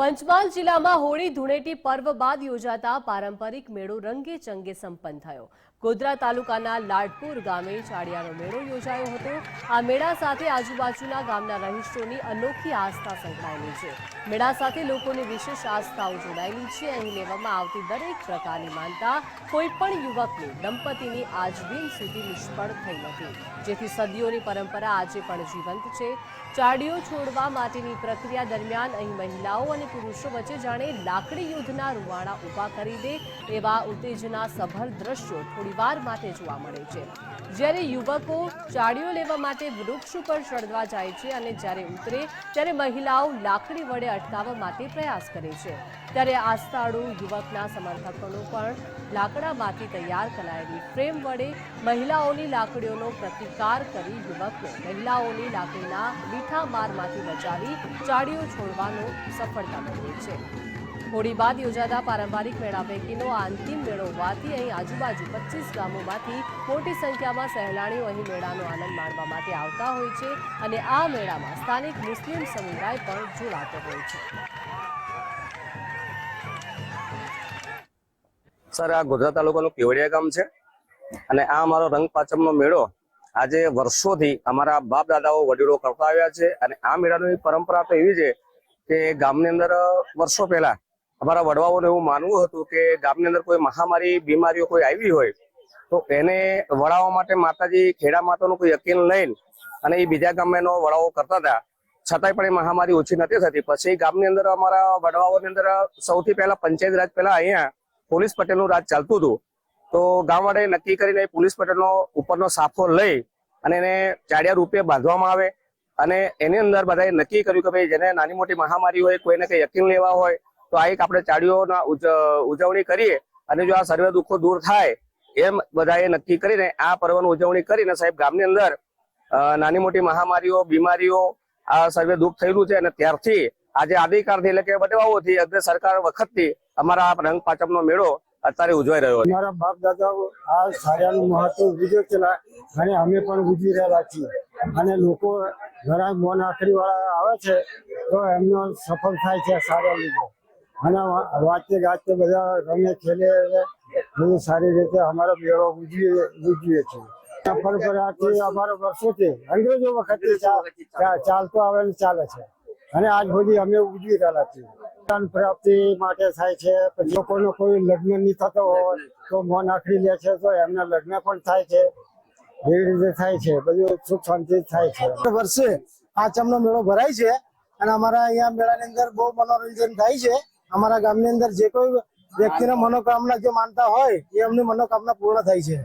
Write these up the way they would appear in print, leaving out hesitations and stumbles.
પંચમહાલ જિલ્લામાં હોળી ધૂળેટી પર્વ બાદ યોજાતા પારંપરિક મેળો રંગે ચંગે સંપન્ન થયો। ગોધરા તાલુકાના લાડપુર ગામે ચાડિયાનો મેળો યોજાયો હતો। આ મેળા સાથે આજુબાજુના ગામના રહીશોની અનોખી આસ્થા સંકળાયેલી છે। મેળા સાથે લોકોની વિશેષ આસ્થાઓ જોડાયેલી છે। અહીં લેવામાં આવતી દરેક પ્રકારની માનતા કોઈપણ યુવકની દંપતીની આજ દિન સુધી નિષ્ફળ થઈ નથી, જેથી સદીઓની પરંપરા આજે પણ જીવંત છે। ચાડીઓ છોડવા માટેની પ્રક્રિયા દરમિયાન અહીં મહિલાઓ અને પુરુષો વચ્ચે જાણે લાકડી યુદ્ધના રૂવાણા ઊભા કરી દે એવા ઉત્તેજના સભર દ્રશ્યો થોડીવાર માટે જોવા મળે છે। જ્યારે યુવકો ચાડીઓ લેવા માટે વૃક્ષ ઉપર ચડવા જાય છે અને જ્યારે ઉતરે ત્યારે મહિલાઓ લાકડી વડે અટકાવવા માટે પ્રયાસ કરે છે। ત્યારે આસ્થાળુ યુવકના સમર્થકોનો પણ લાકડામાંથી તૈયાર કરાયેલી ફ્રેમ વડે મહિલાઓની લાકડીઓનો પ્રતિકાર કરી યુવકને મહિલાઓની લાકડીના મીઠા મારમાંથી બચાવી ચાડીઓ છોડવાનો સફળતા મળી છે। હોળી બાદ યોજાતા પારંપરિક મેળા પૈકીનો આ અંતિમ મેળો હોવાથી અહીં આજુબાજુ 25 ગામોમાંથી મોટી સંખ્યામાં સહેલાણીઓ અહીં મેળાનો આનંદ માણવા માટે આવતા હોય છે અને આ મેળામાં સ્થાનિક મુસ્લિમ સમુદાય પણ જોડાતો હોય છે। સર, આ ગોધરા તાલુકાનું કેવડિયા ગામ છે અને આ અમારો રંગ પાંચમનો મેળો આજે વર્ષોથી અમારા બાપ દાદાઓ વડીલો કરતા આવ્યા છે અને આ મેળાની પરંપરા તો એવી છે કે ગામની અંદર વર્ષો પહેલા અમારા વડવાઓને એવું માનવું હતું કે ગામની અંદર કોઈ મહામારી બીમારીઓ કોઈ આવી હોય તો એને વડાવવા માટે માતાજી ખેડા માતાનું કોઈ યકીન લઈને અને એ બીજા ગામમાં એનો વડાવો કરતા હતા, છતાંય પણ એ મહામારી ઓછી નથી થતી। પછી ગામની અંદર અમારા વડવાઓની અંદર સૌથી પહેલા પંચાયત રાજ પહેલા અહીંયા પોલીસ પટેલનું રાજ ચાલતું હતું, તો ગામવાળાએ નક્કી કરીને પોલીસ પટેલનો ઉપરનો સાફો લઈ અને એને ચાડિયા રૂપે બાંધવામાં આવે અને એની અંદર બધાએ નક્કી કર્યું કે ભાઈ જેને નાની મોટી મહામારી હોય, કોઈને કંઈ યકીન લેવા હોય તો આ એક આપણે ચાડીઓના ઉજવણી કરીએ અને જો આ સર્વે દુઃખો દૂર થાય એમ બધાએ નક્કી કરીને આ પર્વની ઉજવણી કરીને સાહેબ ગામની અંદર નાની મોટી મહામારીઓ બીમારીઓ આ સર્વે દુઃખ થયેલું છે અને ત્યારથી આજે આદિકાળથી એટલે કે વડવાઓથી અગ્ર સરકાર વખતથી અમારા રંગ પાંચમનો મેળો અત્યારે ઉજવાઈ રહ્યો છે। અમારા બાપ દાદાઓ આ સાડિયાનું મહત્વ ઉજવતા અને અમે પણ ઉજવી રહ્યા છીએ અને લોકો ઘણા મોન આખરી વાળા આવે છે તો એમનો સફળ થાય છે સાડિયા લીધે અને વાંચતે ગાજતે બધા રમે ખેલે બધું સારી રીતે અમારો મેળો ઉજવીએ છીએ। પરંપરાથી અમારા વર્ષોથી અંગ્રેજો વખતે ચાલતો આવે ચાલે છે અને આજ સુધી અમે ઉજવી રહ્યા છીએ। પ્રાપ્તિ માટે થાય છે, લોકોનો કોઈ લગ્ન નહીં થતો હોય તો મોં નાખી લે છે તો એમના લગ્ન પણ થાય છે, એવી રીતે થાય છે, બધું સુખ શાંતિ થાય છે। વર્ષે પાંચમનો મેળો ભરાય છે અને અમારા અહીંયા મેળાની અંદર બહુ મનોરંજન થાય છે। અમારા ગામની અંદર જે કોઈ વ્યક્તિને મનોકામના જો માનતા હોય એ એમની મનોકામના પૂર્ણ થાય છે।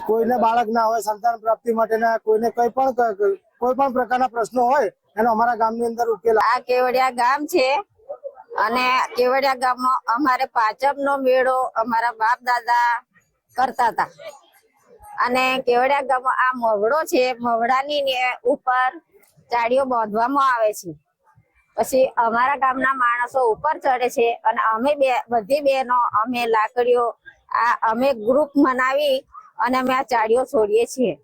કોઈને બાળક ના હોય, સંતાન પ્રાપ્તિ માટેના કોઈને કોઈ પણ પ્રકારના પ્રશ્નો હોય એનો અમારા ગામની અંદર ઉકેલ। આ કેવડિયા ગામ છે અને કેવડિયા ગામમાં અમારે પાંચમનો મેળો અમારા બાપ દાદા કરતા હતા અને કેવડિયા ગામમાં આ મવડો છે, મવડાની ઉપર ચાડીઓ બાંધવામાં આવે છે। પછી અમારા ગામના માણસો ઉપર ચડે છે અને અમે બધી બહેનો અમે લાકડીઓ અમે ગ્રુપ બનાવી અને અમે આ ચાડીઓ છોડીએ છીએ।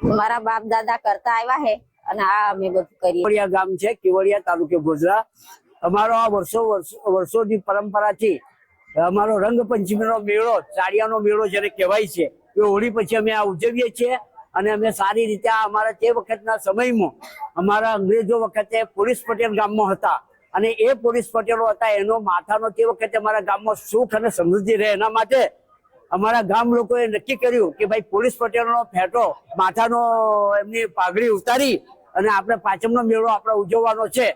અમારા બાપ દાદા કરતા આવ્યા છે અને આ અમે બધું કરીએ। કેવડિયા ગામ છે, કેવડિયા તાલુકે ગોધરા। અમારો આ વર્ષોની પરંપરા છે। અમારો રંગપંચમીનો મેળો, ચાડિયાનો મેળો જેને કહેવાય છે, એ હોળી પછી અમે આ ઉજવીએ છીએ અને અમે સારી રીતે અમારા તે વખતના સમયમાં અમારા અંગ્રેજો વખતે પોલીસ પટેલ ગામમાં હતા અને એ પોલીસ પટેલો હતા એનો માથાનો તે વખતે અમારા ગામમાં સુખ અને સમૃદ્ધિ રહે એના માટે અમારા ગામ લોકોએ નક્કી કર્યું કે ભાઈ પોલીસ પટેલનો ફેટો માથાનો એમની પાઘડી ઉતારી અને આપણે પાંચમનો મેળો આપણે ઉજવવાનો છે।